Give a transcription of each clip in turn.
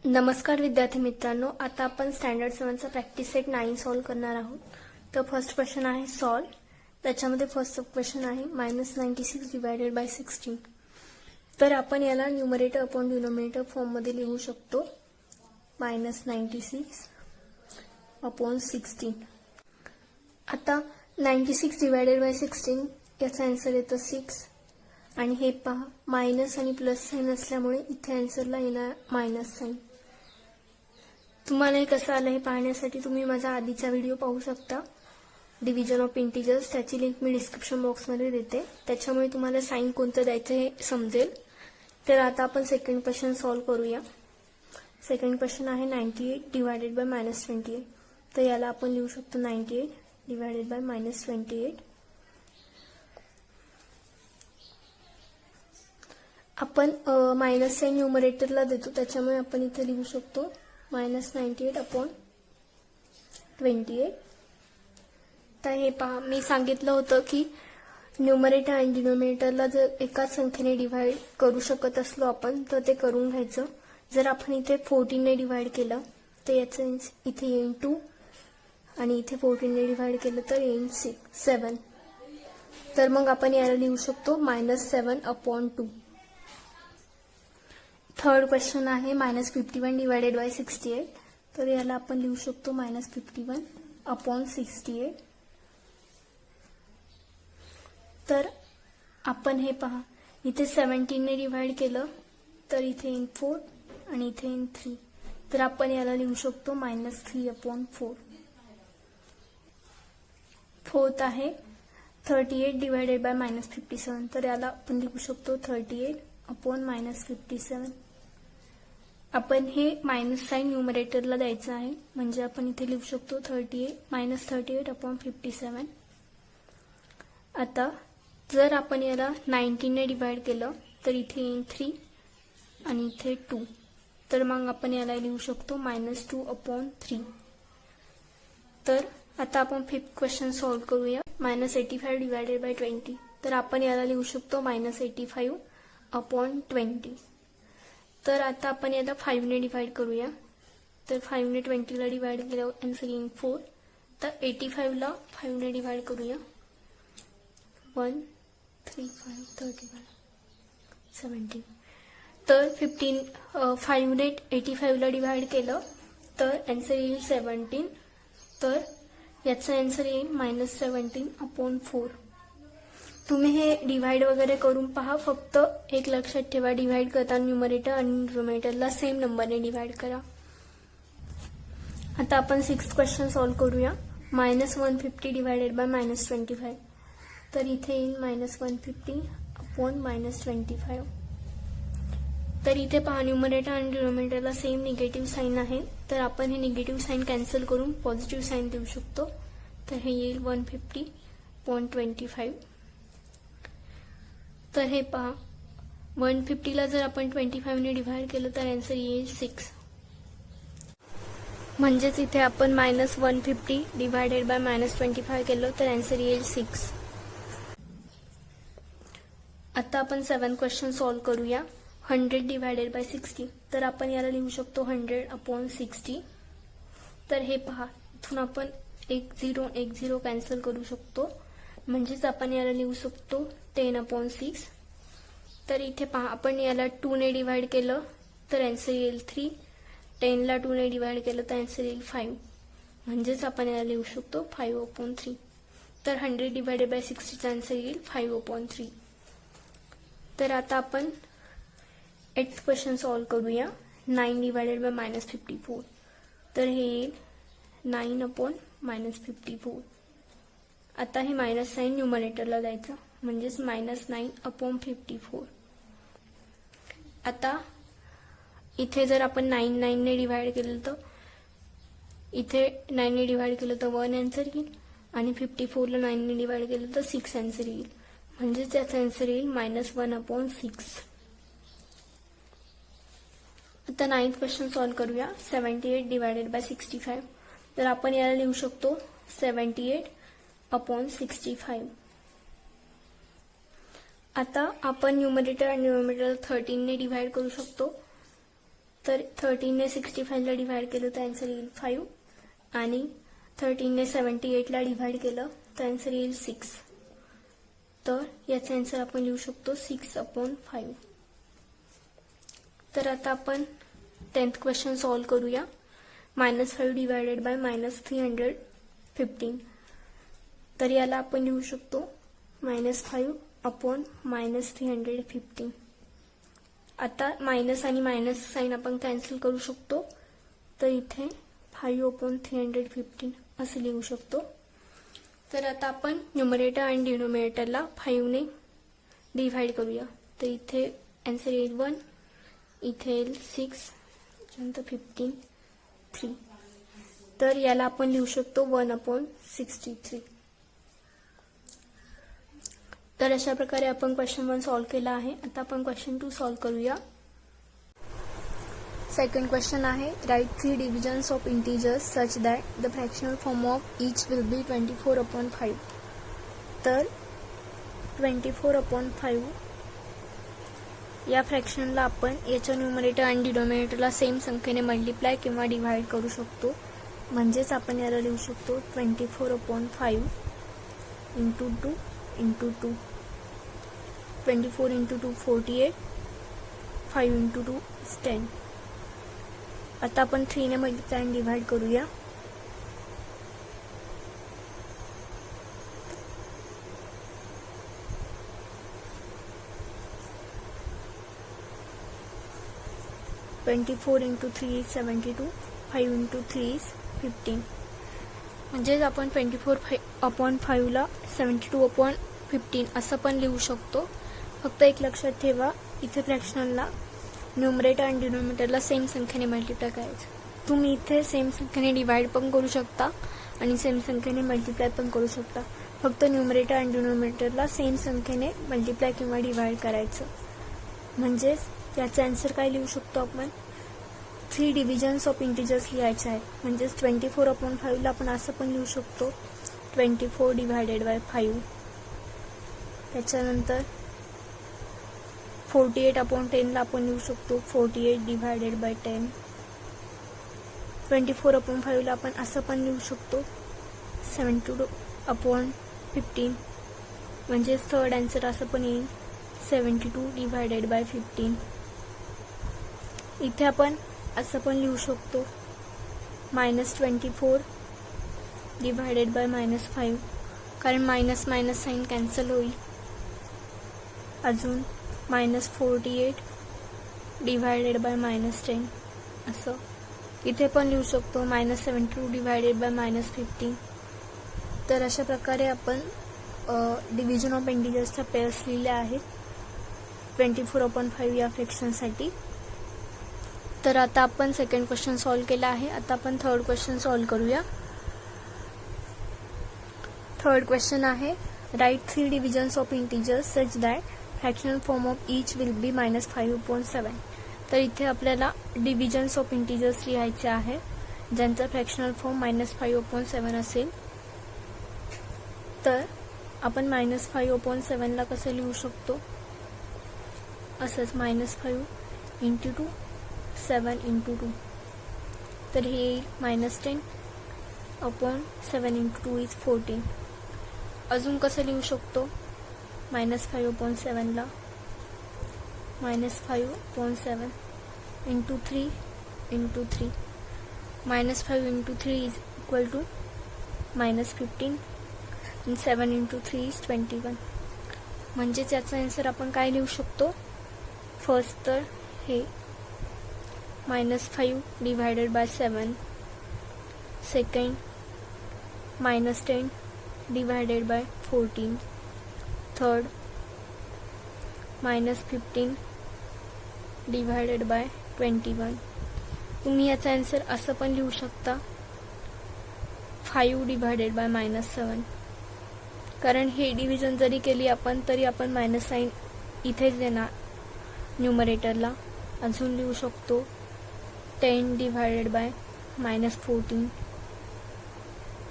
नमस्कार विद्यार्थी मित्रांनो, आता आपण स्टँडर्ड 7चा प्रॅक्टिस सेट 9 सॉल्व करणार आहोत. तर फर्स्ट क्वेश्चन आहे सॉल्व. त्याच्यामध्ये फर्स्ट क्वेश्चन आहे -96 डिवायडेड बाय 16. तर आपण याला न्यूमरेटर अपॉन डिनोमिनेटर फॉर्म मध्ये लिहू शकतो. -96 अपॉन 16. आता 96 डिवायडेड बाय 16 याचा आन्सर येतो 6. आणि हे पहा, मायनस आणि प्लस साइन असल्यामुळे इथे आन्सरला येणार मायनस साइन. तुम्हाला हे कसं आलं हे पाहण्यासाठी तुम्ही माझा आधीचा व्हिडिओ पाहू शकता, डिव्हिजन ऑफ इंटिजर्स. त्याची लिंक मी डिस्क्रिप्शन बॉक्समध्ये देते. त्याच्यामुळे तुम्हाला साइन कोणतं द्यायचं हे समजेल. तर आता आपण सेकंड क्वेश्चन सॉल्व करूया. सेकंड क्वेश्चन आहे 98 डिवायडेड बाय -28. तर याला आपण लिहू शकतो 98 डिवायडेड बाय -28. आपण मायनस साइन न्यूमरेटरला देतो, त्याच्यामुळे आपण इथे लिहू शकतो -98 अपॉन 28. तर हे पहा, मी सांगितलं होतं की न्यूमरेटर आणि डिनोमिनेटरला जर एकाच संख्येने डिवाइड करू शकत असलो आपण तर ते करून घ्यायचं. जर आपण इथे 14 ने डिवाइड केलं तर याचं इथे येईल 2 आणि इथे 14 ने डिवाइड केलं तर येईल 7. तर मग आपण याला लिहू शकतो -7 अपॉन 2. थर्ड क्वेश्चन आहे -51 डिवायडेड बाय 68. तर याला आपण लिहू शकतो -51 अपॉन 68. तर आपण हे पहा, इथे 17 ने डिवाइड केलं तर इथे येईल 4 आणि इथे येईल 3. तर आपण याला लिहू शकतो -3 अपॉन 4. फोर्थ आहे 38 डिवायडेड बाय -57. तर याला आपण लिहू शकतो 38 अपॉन -57. आपण हे मायनस साइन न्यूमरेटरला द्यायचं आहे, म्हणजे आपण इथे लिहू शकतो -38 अपॉन 57. आता जर आपण याला 19 ने डिवाइड केलं तर इथे येईल 3 आणि इथे 2. तर मग आपण याला लिहू शकतो -2 अपॉन 3. तर आता आपण फिफ्थ क्वेश्चन सॉल्व करूया. -85 डिवायडेड बाय 20. तर आपण याला लिहू शकतो -85 अपॉन 20. तर आता आपण याला 5 ने डिवाइड करूया. तर 5 ने 20 ला डिवाइड केल्यावर आन्सर येईल 4. तर 85 ला 5 ने डिवाइड करूया. 1 3 5 35 17. तर 5 ने 85 ला डिवाइड केलं तर आन्सर येईल 17. तर याचा आन्सर येईल -17 अपॉन 4. तुम्ही हे डिवाइड वगैरे करून पहा. फक्त एक लक्षात ठेवा, डिवाइड करताना न्यूमरेटर आणि डिनोमिनेटरला सेम नंबरने डिवाइड करा. आता आपण सिक्स्थ क्वेश्चन सॉल्व करूया. -150 डिवायडेड बाय -25. तर इथे येईल -150 अपॉन -25. तर इथे पहा, न्यूमरेटर आणि डिनोमिनेटरला सेम निगेटिव्ह साइन आहे. तर आपण हे निगेटिव्ह साइन कॅन्सल करून पॉझिटिव्ह साइन देऊ शकतो. तर हे येईल 150 अपॉन 25. तर हे पहा, 150 ला जर आपण 25 ने डिवाइड केलं तर आन्सर येईल 6. म्हणजेच इथे आपण -150 डिवायडेड बाय -25 केलं तर आन्सर येईल 6. आता आपण 7th क्वेश्चन सॉल्व करूया. 100 डिवायडेड बाय 60. तर आपण याला लिहू शकतो 100 अपॉन 60. तर हे पहा, इथून आपण 1 0 कॅन्सल करू शकतो. म्हणजेच आपण याला लिहू शकतो 10 अपॉन 6. तर इथे पहा, आपण याला 2 ने डिवाइड केलं तर आन्सर येईल 3. 10 ला 2 ने डिवाइड केलं तर आन्सर येईल 5. म्हणजेच आपण याला लिहू शकतो 5 अपॉन 3. तर 100 डिवायडेड बाय 60चा आन्सर येईल 5 अपॉन 3. तर आता आपण 8th क्वेश्चन सॉल्व करूया. 9 डिवायडेड बाय -54. तर हे येईल 9 अपॉन -54. आता हे मायनस साइन न्यूमरेटरला द्यायचं, म्हणजेच -9 अपॉन 54. आता इथे जर आपण 9 ने डिवाइड केलं तर इथे 9 ने डिवाइड केलं तर 1 आन्सर येईल आणि 54 ला 9 ने डिवाइड केलं तर 6 आन्सर येईल. म्हणजेच याचा आन्सर येईल -1 अपॉन 6. आता 9th क्वेश्चन सॉल्व करूया. 78 डिवायडेड बाय 65. तर आपण याला लिहू शकतो 78 अपॉन 65. आता आपण न्यूमरेटर आणि डिनोमिनेटर 13 ने डिवाइड करू शकतो. तर 13ने 65ला डिव्हाइड केलं तर आन्सर येईल 5 आणि 13ने 78ला डिव्हाइड केलं तर आन्सर येईल 6. तर याचा आन्सर आपण लिहू शकतो 6/5. तर आता आपण 10th क्वेश्चन सॉल्व्ह करूया. -5 डिवायडेड बाय -315. तर याला आपण लिहू शकतो -5/-315. आता मायनस आणि मायनस साइन आपण कॅन्सल करू शकतो. तर इथे 5/315 असं लिहू शकतो. तर आता आपण न्यूमरेटर आणि डिनोमिनेटरला 5ने डिव्हाइड करूया. तर इथे आन्सर येईल 1, इथे येईल 6, त्यानंतर 15, 3. तर याला आपण लिहू शकतो 1/63. तर अशा प्रकारे आपण क्वेश्चन 1 सॉल्व्ह केला आहे. आता आपण क्वेश्चन 2 सॉल्व्ह करूया. सेकंड क्वेश्चन आहे right 3 divisions of integers such that the fractional form of each will be 24/5. तर 24/5 या फ्रॅक्शनला आपण याच्या न्यूमरेटर आणि डिनोमिनेटरला सेम संख्येने मल्टिप्लाय किंवा डिव्हाइड करू शकतो. म्हणजेच आपण याला लिहू शकतो 24/5 इंटू 2 इंटू 2. 24 into 2 48, 5 into 2 10. आता आपण 3ने मल्टिप्लाय आणि डिव्हाइड करूया. (24 इंटू 3 is 72, 5 इंटू 3 is 15. म्हणजेच आपण 24/5ला 72/15 असं पण लिहू शकतो. फक्त एक लक्षात ठेवा, इथे फ्रॅक्शनलला न्यूमरेटर आणि डिनोमिनेटरला सेम संख्येने मल्टिप्लाय करायचं. तुम्ही इथे सेम संख्येने डिवाइड पण करू शकता आणि सेम संख्येने मल्टिप्लाय पण करू शकता. फक्त न्यूमरेटर आणि डिनोमिनेटरला सेम संख्येने मल्टिप्लाय किंवा डिवाइड करायचं. म्हणजेच याचा आन्सर काय लिहू शकतो आपण 3 डिव्हिजन्स ऑफ इंटिजर्स लिहायचे आहेत. म्हणजेच 24/5ला आपण असं पण लिहू शकतो 24 डिवायडेड बाय 5. त्याच्यानंतर 48/10ला आपण लिहू शकतो 48 डिवायडेड बाय 10. 24/5ला आपण असं पण लिहू शकतो 72/15. म्हणजेच थर्ड आन्सर असं पण येईल 72 डिवायडेड बाय 15. इथे आपण असं पण लिहू शकतो -24 डिवायडेड बाय -5, कारण मायनस मायनस साइन कॅन्सल होईल. अजून -48 डिवायडेड बाय -10 असं इथे पण लिहू शकतो -72 डिवायडेड बाय -15. तर अशा प्रकारे आपण डिव्हिजन ऑफ इंटिजर्सच्या पेअर्स लिहिल्या आहेत 24/5 या फ्रॅक्शनसाठी. तर आता आपण सेकंड क्वेश्चन सॉल्व्ह केला आहे. आता आपण थर्ड क्वेश्चन सॉल्व्ह करूया. थर्ड क्वेश्चन आहे right 3 divisions of integers such that fractional form of each will be -5/7. तर इथे आपल्याला डिव्हिजन्स ऑफ इंटिजर्स लिहायचे आहे ज्यांचा फ्रॅक्शनल फॉर्म -5/7 असेल. तर आपण -5/7ला कसं लिहू शकतो, असंच -5 इंटू 2 7 इंटू 2. तर हे येईल -10/7 इंटू 2 इज 14. अजून कसं लिहू शकतो -5/7ला -5/7 into 3 into 3. -5 into 3 is equal to -15 and 7 into 3 is 21. म्हणजेच याचा आन्सर आपण काय लिहू शकतो, फर्स्ट तर हे -5 divided by 7, second -10 divided by 14, third -15 divided by 21. तुम्ही याचा आन्सर असं पण लिहू शकता 5 डिवायडेड बाय -7, कारण हे डिव्हिजन जरी केली आपण तरी आपण मायनस साइन इथेच देणार न्यूमरेटरला. अजून लिहू शकतो 10 डिवायडेड बाय -14,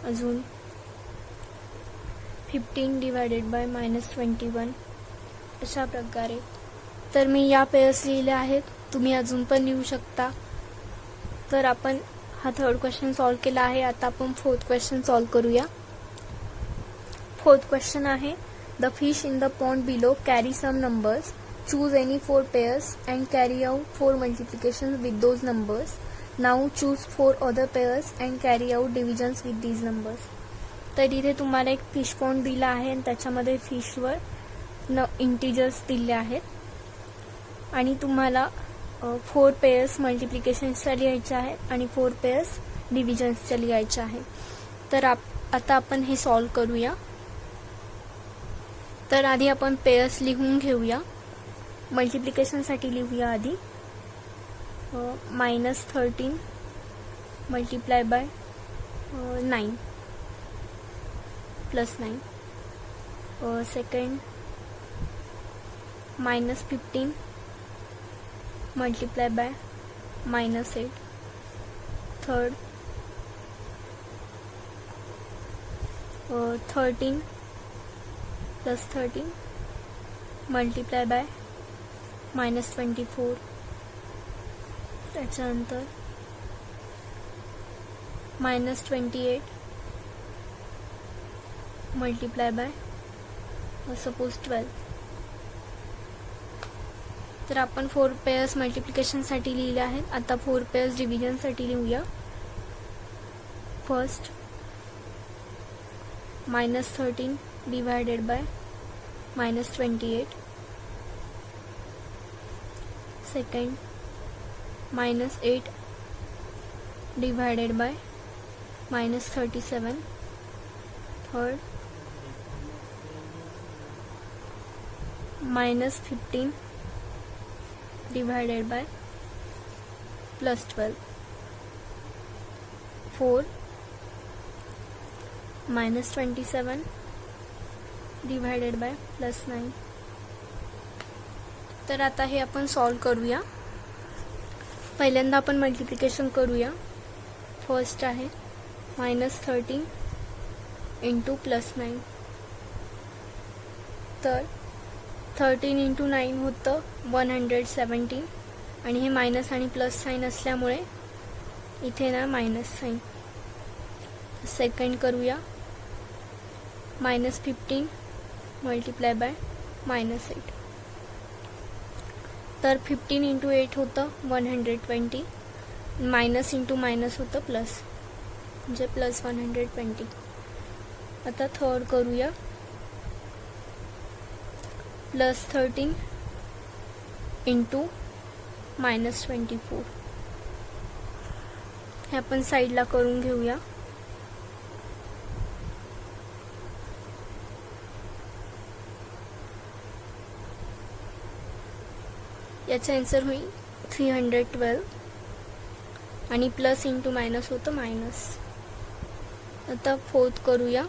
अजून 15 डिवायडेड बाय -21. अशा प्रकारे तर मी या पेअर्स लिहिल्या आहेत. तुम्ही अजून पण लिहू शकता. तर आपण हा थर्ड क्वेश्चन सॉल्व केला आहे. आता आपण फोर्थ क्वेश्चन सॉल्व करूया. फोर्थ क्वेश्चन आहे, the fish in the pond below carry some numbers, choose any 4 pairs and carry out 4 multiplication with those numbers. Now choose 4 other pairs and carry out divisions with these numbers. तर इथे तुम्हाला एक fish pond दिला आहे आणि त्याच्यामध्ये फिशवर integers दिले आहेत आणि तुम्हाला 4 पेयर्स मल्टिप्लिकेशन्सच्या लिहायच्या आहेत आणि 4 पेयर्स डिव्हिजन्सच्या लिहायच्या आहेत. तर आता आपण हे सॉल्व करूया. तर आधी आपण पेयर्स लिहून घेऊया. मल्टिप्लिकेशनसाठी लिहूया आधी -13 multiply by 9 +9. Second -15 multiply by -8. Third 13 + 13 multiply by -24. त्याच्यानंतर -28 मल्टिप्लाय बाय सपोज 12. तर आपण 4 पेयर्स मल्टिप्लिकेशनसाठी लिहिले आहेत. आता 4 पेयर्स डिव्हिजनसाठी लिहूया. First -13 divided by -28. Second -8 divided by -37. Third -15 divided by +12. 4 -27 divided by +9. तर आता हे आपण सॉल्व करूया. पहिल्यांदा आपण मल्टिप्लिकेशन करूया. फर्स्ट आहे -13 × +9. तर 13 × 9 होतं 117 आणि हे मायनस आणि प्लस साइन असल्यामुळे इथे ना मायनस साइन. सेकंड करूया -15 मल्टिप्लाय बाय -8. तर 15 × 8 होतं 120. मायनस इंटू मायनस होतं प्लस, म्हणजे +120. आता थर्ड करूया +13 × -24. हे आपण साईडला करून घेऊया. याचा आन्सर होईल 312 आणि प्लस इंटू मायनस होतं मायनस. आता फोर्थ करूया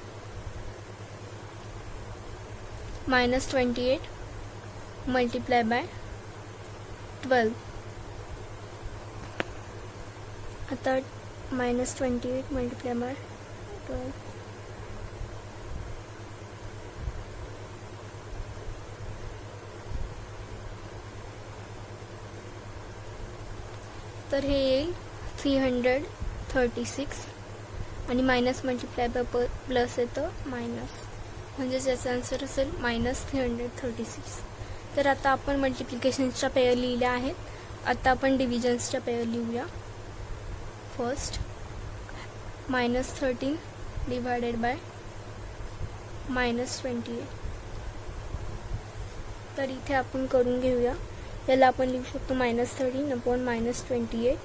-28 मल्टिप्लाय बाय 12. आता -28 मल्टिप्लाय बाय 12. तर हे येईल 336 आणि मायनस मल्टिप्लाय बाय प्लस येतं मायनस, म्हणजे ज्याचा आन्सर असेल -336. तर आता आपण मल्टिप्लिकेशन्सच्या पेअर लिहिल्या आहेत. आता आपण डिव्हिजन्सच्या पेअर लिहूया. First -13 divided by -28. तर इथे आपण करून घेऊया. याला आपण लिहू शकतो -13 अपॉन -28.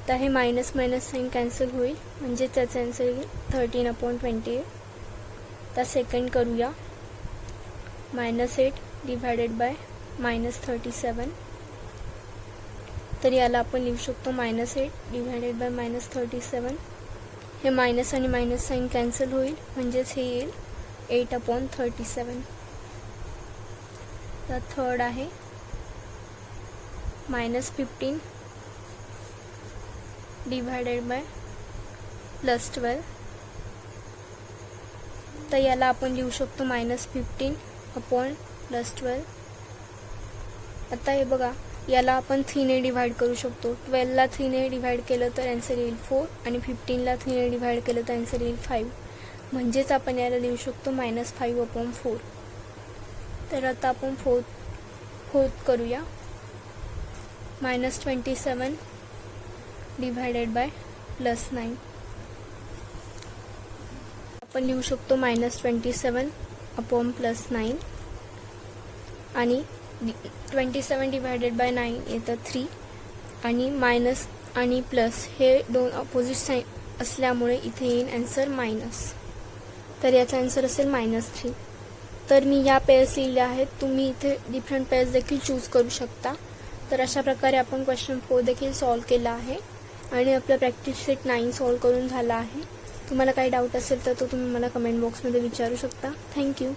तर हे मायनस मायनस साइन कॅन्सल होईल, म्हणजे त्याचा आन्सर येईल 13/28. तर सेकंड करूया -8 डिवायडेड बाय -37. तर याला आपण लिहू शकतो -8 डिवायडेड बाय -37. हे मायनस आणि मायनस साइन कॅन्सल होईल, म्हणजेच हे येईल 8/37. तर थर्ड आहे -15 डिवायडेड बाय +12. तर याला आपण लिहू शकतो -15 अपॉन +12. आता हे बघा याला आपण 3ने डिव्हाइड करू शकतो. 12ला 3ने डिव्हाइड केलं तर आन्सर येईल 4 आणि 15ला 3ने डिव्हाइड केलं तर आन्सर येईल 5. म्हणजेच आपण याला लिहू शकतो -5/4. तर आता आपण फोर्थ करूया. -27 डिवाइडेड बाय +9. आपण लिहू शकतो -27/+9 आणि 27 डिवाइडेड बाय 9 येतं 3 आणि मायनस आणि प्लस हे दोन अपोजिट साईन असल्यामुळे इथे येईल आन्सर मायनस. तर याचा आन्सर असेल -3. तर मी या पेअर्स लिहिल्या आहेत. तुम्ही इथे डिफरंट पेअर्स देखील चूज करू शकता. तर अशा प्रकारे आपण क्वेश्चन 4 देखील सॉल्व केला आहे आणि आपला प्रॅक्टिस सेट 9 सॉल्व करून झाला आहे. तुम्हाला काही डाऊट असेल तर तो तुम्ही मला कमेंट बॉक्समध्ये विचारू शकता. थँक्यू.